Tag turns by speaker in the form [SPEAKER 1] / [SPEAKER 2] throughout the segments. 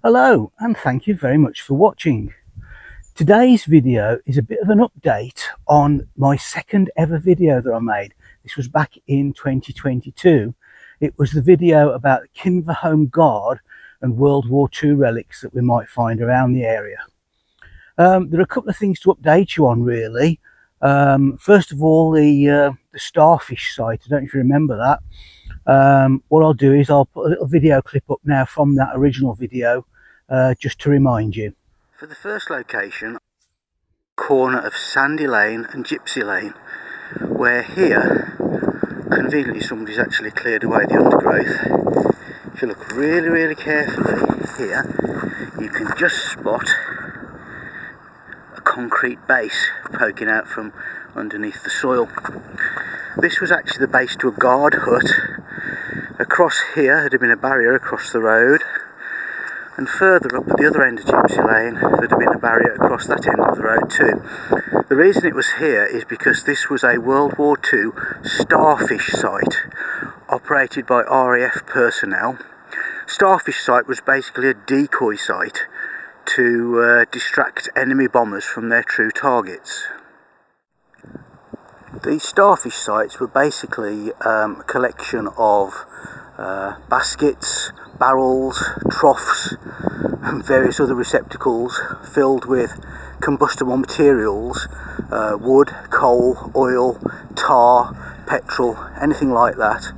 [SPEAKER 1] Hello and thank you very much for watching. Today's video is a bit of an update on my second ever video that I made. This was back in 2022. It was the video about the Kinver Home Guard and World War II relics that we might find around the area. There are a couple of things to update you on really. First of all, the Starfish site. I don't know if you remember that. What I'll do is I'll put a little video clip up now from that original video just to remind you. For the first location, corner of Sandy Lane and Gypsy Lane, where here conveniently somebody's actually cleared away the undergrowth. If you look really carefully here, you can just spot a concrete base poking out from underneath the soil. This was actually the base to a guard hut. Across here had been a barrier across the road, and further up at the other end of Gypsy Lane there'd have been a barrier across that end of the road too. The reason it was here is because this was a World War II Starfish site operated by RAF personnel. Starfish site was basically a decoy site to distract enemy bombers from their true targets. These Starfish sites were basically a collection of baskets, barrels, troughs and various other receptacles filled with combustible materials, wood, coal, oil, tar, petrol, anything like that.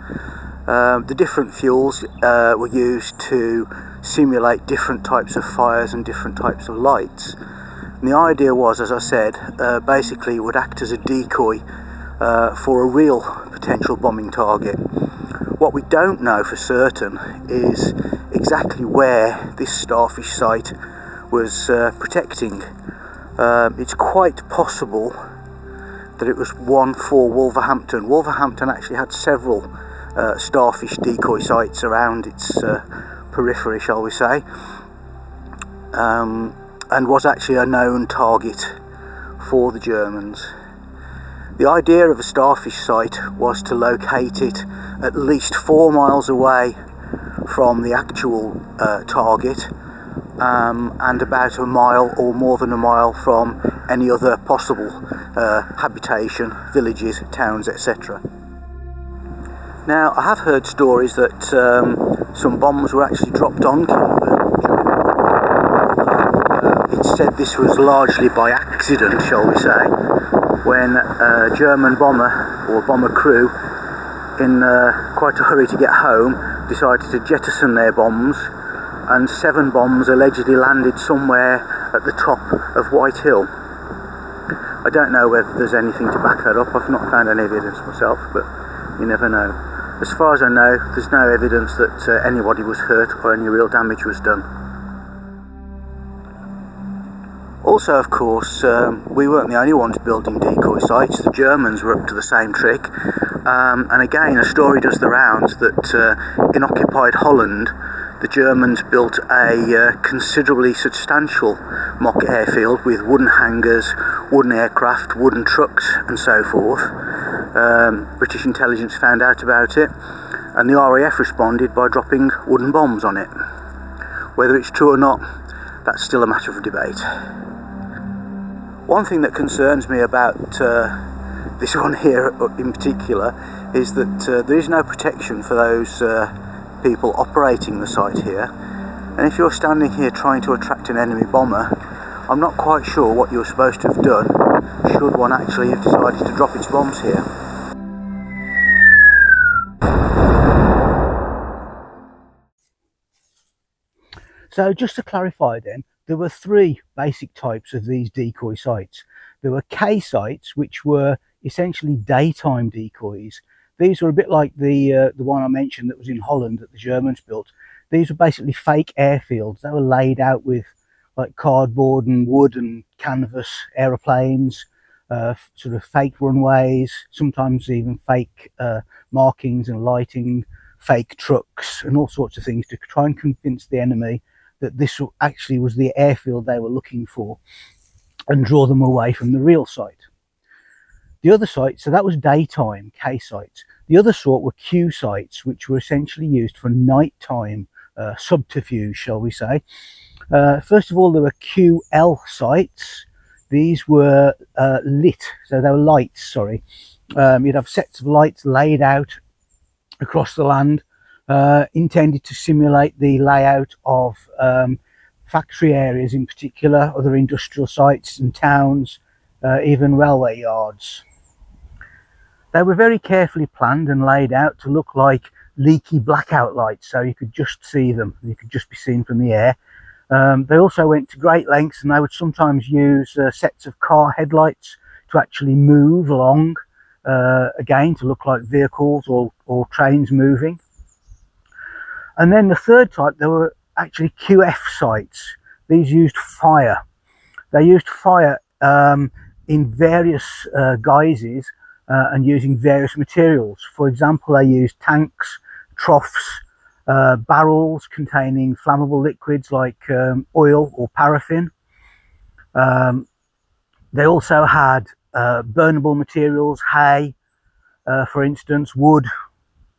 [SPEAKER 1] The different fuels were used to simulate different types of fires and different types of lights. And the idea was, as I said, basically it would act as a decoy for a real potential bombing target. What we don't know for certain is exactly where this Starfish site was protecting. It's quite possible that it was one for Wolverhampton. Wolverhampton actually had several Starfish decoy sites around its periphery, shall we say, and was actually a known target for the Germans. The idea of a Starfish site was to locate it at least 4 miles away from the actual target, and about a mile or more than a mile from any other possible habitation, villages, towns, etc. Now, I have heard stories that some bombs were actually dropped on Kinver. It's said this was largely by accident, shall we say, when a German bomber or bomber crew, in quite a hurry to get home, decided to jettison their bombs, and 7 bombs allegedly landed somewhere at the top of White Hill. I don't know whether there's anything to back that up. I've not found any evidence myself, but you never know. As far as I know, there's no evidence that anybody was hurt or any real damage was done. Also, of course, we weren't the only ones building decoy sites. The Germans were up to the same trick. And again, a story does the rounds that in occupied Holland, the Germans built a considerably substantial mock airfield with wooden hangars, wooden aircraft, wooden trucks and so forth. British intelligence found out about it, and the RAF responded by dropping wooden bombs on it. Whether it's true or not, that's still a matter of debate. One thing that concerns me about this one here in particular is that there is no protection for those people operating the site here, and if you're standing here trying to attract an enemy bomber, I'm not quite sure what you're supposed to have done should one actually have decided to drop its bombs here. So just to clarify then, there were 3 basic types of these decoy sites. There were K sites, which were essentially daytime decoys. These were a bit like the one I mentioned that was in Holland that the Germans built. These were basically fake airfields. They were laid out with like cardboard and wood and canvas aeroplanes, sort of fake runways, sometimes even fake markings and lighting, fake trucks and all sorts of things to try and convince the enemy that this actually was the airfield they were looking for and draw them away from the real site. The other site, so that was daytime K sites. The other sort were Q sites, which were essentially used for nighttime subterfuge, shall we say. First of all, there were QL sites. These were lit, so they were lights, sorry. You'd have sets of lights laid out across the land, intended to simulate the layout of factory areas in particular, other industrial sites and towns, even railway yards. They were very carefully planned and laid out to look like leaky blackout lights, so you could just see them, you could just be seen from the air. They also went to great lengths, and they would sometimes use sets of car headlights to actually move along, again to look like vehicles or trains moving. And then the third type, there were actually QF sites. These used fire. They used fire in various guises and using various materials. For example, they used tanks, troughs, barrels containing flammable liquids like oil or paraffin. They also had burnable materials, hay, for instance, wood,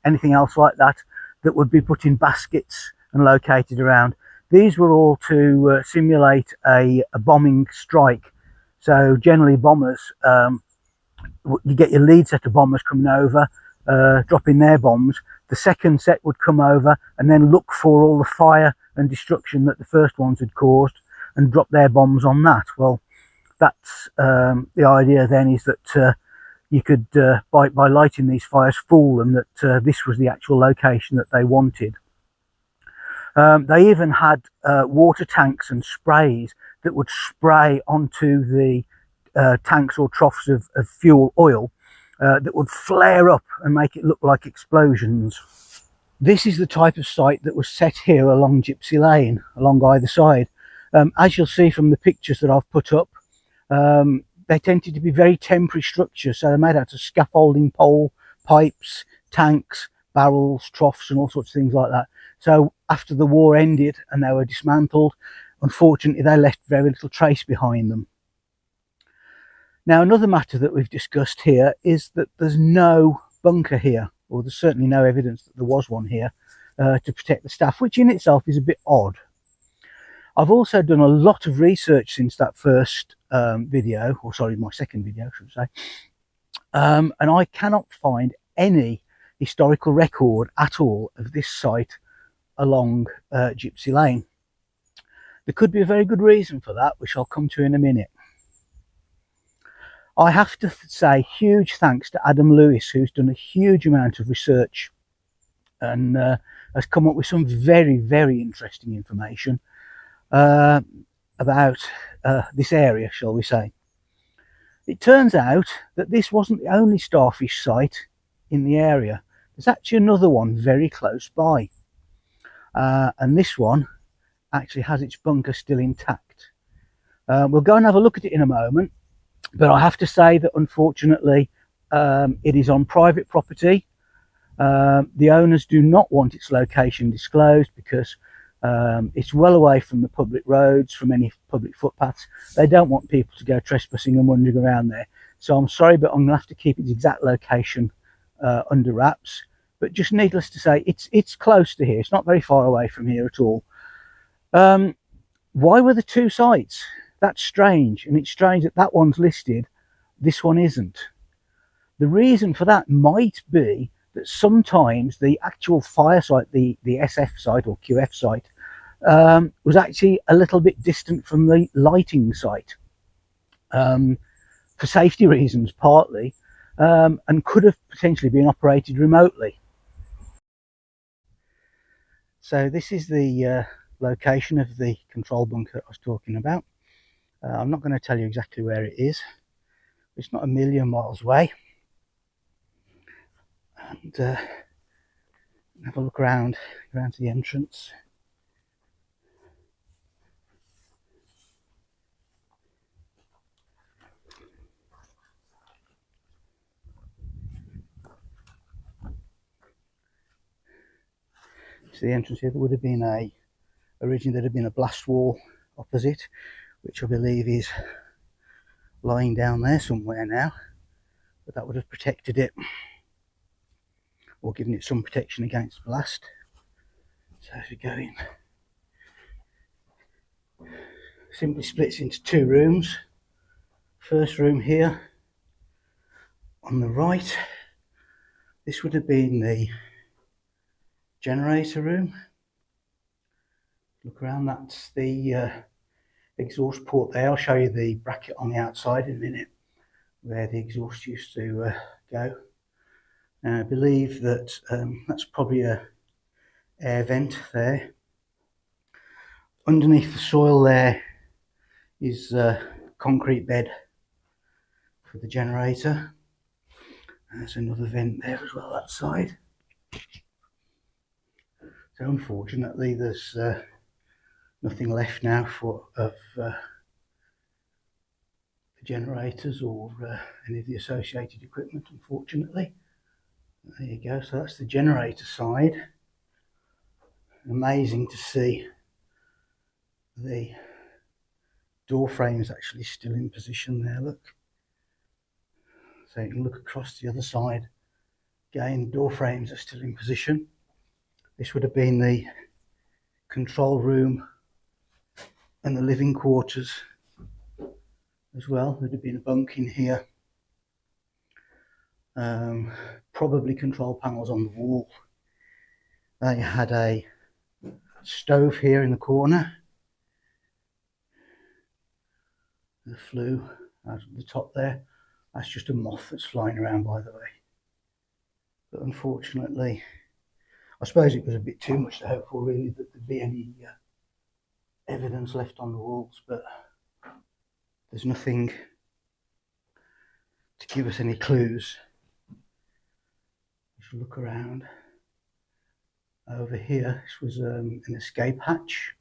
[SPEAKER 1] anything else like that, that would be put in baskets and located around. These were all to simulate a bombing strike. So generally bombers, you get your lead set of bombers coming over, dropping their bombs. The second set would come over and then look for all the fire and destruction that the first ones had caused and drop their bombs on that. Well, that's the idea then, is that you could, by lighting these fires, fool them that this was the actual location that they wanted. They even had water tanks and sprays that would spray onto the tanks or troughs of fuel oil that would flare up and make it look like explosions. This is the type of site that was set here along Gypsy Lane, along either side. As you'll see from the pictures that I've put up, they tended to be very temporary structures, so they're made out of scaffolding, pole, pipes, tanks, barrels, troughs and all sorts of things like that. So after the war ended and they were dismantled, unfortunately they left very little trace behind them. Now, another matter that we've discussed here is that there's no bunker here, or there's certainly no evidence that there was one here to protect the staff, which in itself is a bit odd. I've also done a lot of research since that first video, or sorry, my second video, I should say, and I cannot find any historical record at all of this site along Gypsy Lane. There could be a very good reason for that, which I'll come to in a minute. I have to say huge thanks to Adam Lewis, who's done a huge amount of research and has come up with some very, very interesting information about this area, shall we say. It turns out that this wasn't the only Starfish site in the area. There's actually another one very close by, and this one actually has its bunker still intact. We'll go and have a look at it in a moment. But I have to say that unfortunately it is on private property. The owners do not want its location disclosed because it's well away from the public roads, from any public footpaths. They don't want people to go trespassing and wandering around there. So I'm sorry, but I'm going to have to keep its exact location under wraps. But just needless to say, it's close to here. It's not very far away from here at all. Why were there two sites? That's strange, and it's strange that that one's listed, this one isn't. The reason for that might be that sometimes the actual fire site, the SF site or QF site, was actually a little bit distant from the lighting site, for safety reasons partly, and could have potentially been operated remotely. So this is the location of the control bunker I was talking about. I'm not going to tell you exactly where it is. It's not a million miles away. And have a look around to the entrance. So the entrance here, there would have been originally there had been a blast wall opposite, which I believe is lying down there somewhere now, but that would have protected it, or given it some protection against blast. So as we go in, simply splits into two rooms. First room here on the right, this would have been the generator room. Look around, that's the exhaust port there. I'll show you the bracket on the outside in a minute where the exhaust used to go. Now I believe that that's probably a air vent there. Underneath the soil there is a concrete bed for the generator. There's another vent there as well, that side. So unfortunately there's nothing left now of the generators or any of the associated equipment, unfortunately. There you go, so that's the generator side. Amazing to see the door frames actually still in position there, look. So you can look across the other side. Again, the door frames are still in position. This would have been the control room and the living quarters as well. There'd have been a bunk in here. Probably control panels on the wall. They had a stove here in the corner. The flue out of the top there. That's just a moth that's flying around, by the way. But unfortunately, I suppose it was a bit too much to hope for, really, that there'd be any evidence left on the walls, but there's nothing to give us any clues. Just look around. Over here, this was an escape hatch.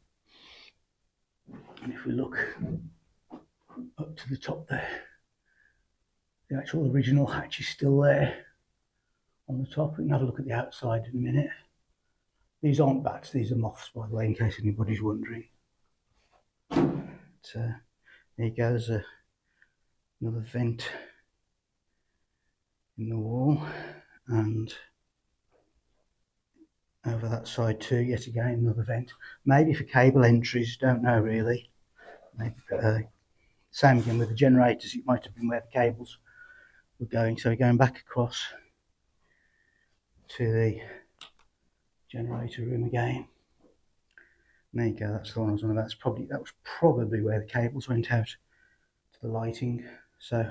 [SPEAKER 1] And if we look up to the top there, the actual original hatch is still there on the top. We can have a look at the outside in a minute. These aren't bats, these are moths, by the way, in case anybody's wondering. But, there you go, there's another vent in the wall, and over that side too, yet again, another vent. Maybe for cable entries, don't know really. Maybe same again with the generators, it might have been where the cables were going. So we're going back across to the generator room again. There you go, that's the one I was on about. That was probably where the cables went out to the lighting. So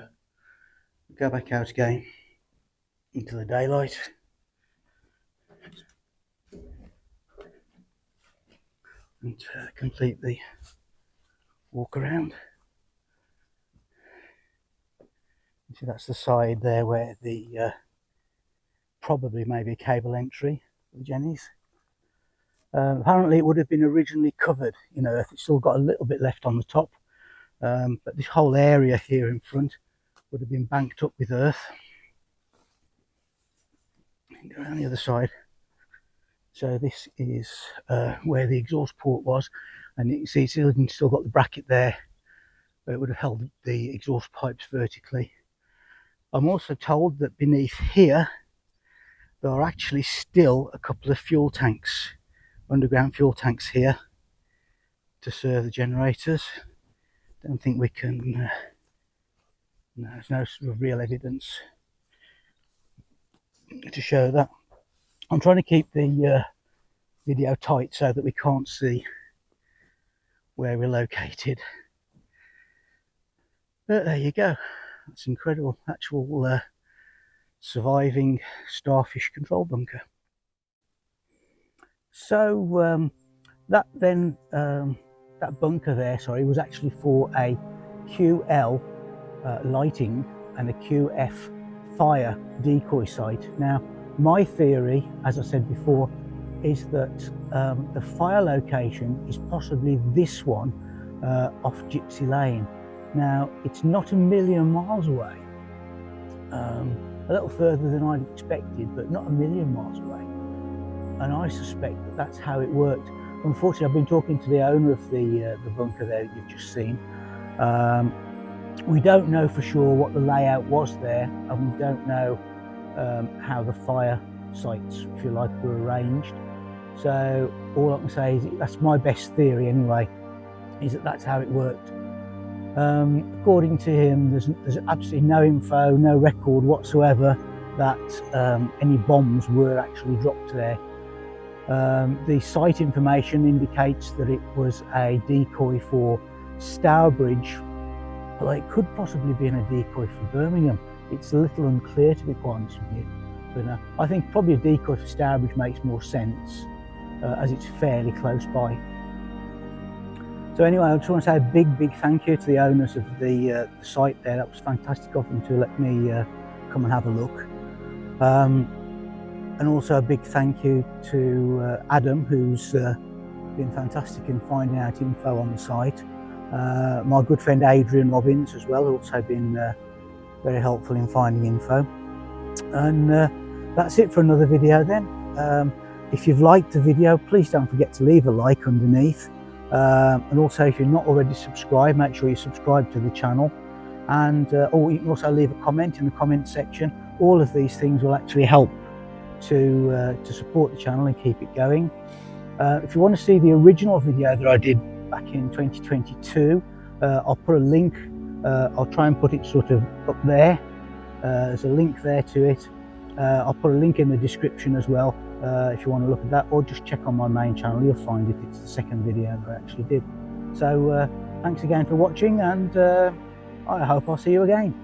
[SPEAKER 1] we go back out again into the daylight. And complete the walk around. You see, that's the side there where the probably maybe a cable entry for the jennies. Apparently it would have been originally covered in earth. It's still got a little bit left on the top, but this whole area here in front would have been banked up with earth. Go around the other side. So this is where the exhaust port was, and you can see it's still got the bracket there where it would have held the exhaust pipes vertically. I'm also told that beneath here there are actually still a couple of fuel tanks, underground fuel tanks here to serve the generators. Don't think we can, no, there's no sort of real evidence to show that. I'm trying to keep the video tight so that we can't see where we're located. But there you go. That's incredible. Actual surviving Starfish control bunker. So that bunker there, sorry, was actually for a QL lighting and a QF fire decoy site. Now, my theory, as I said before, is that the fire location is possibly this one off Gypsy Lane. Now, it's not a million miles away, a little further than I'd expected, but not a million miles away. And I suspect that that's how it worked. Unfortunately, I've been talking to the owner of the bunker there that you've just seen. We don't know for sure what the layout was there, and we don't know how the fire sites, if you like, were arranged. So all I can say is that's my best theory anyway, is that that's how it worked. According to him, there's absolutely no info, no record whatsoever that any bombs were actually dropped there. The site information indicates that it was a decoy for Stourbridge, although it could possibly be a decoy for Birmingham. It's a little unclear, to be quite honest with you. But I think probably a decoy for Stourbridge makes more sense, as it's fairly close by. So anyway, I just want to say a big thank you to the owners of the site there. That was fantastic of them to let me come and have a look. And also a big thank you to Adam, who's been fantastic in finding out info on the site. My good friend Adrian Robbins as well, also been very helpful in finding info. And that's it for another video then. If you've liked the video, please don't forget to leave a like underneath. And also, if you're not already subscribed, make sure you subscribe to the channel. And or you can also leave a comment in the comment section. All of these things will actually help to support the channel and keep it going. If you want to see the original video that I did back in 2022, I'll put a link. I'll try and put it sort of up there. There's a link there to it. I'll put a link in the description as well, if you want to look at that, or just check on my main channel, you'll find it. It's the second video that I actually did. So thanks again for watching, and I hope I'll see you again.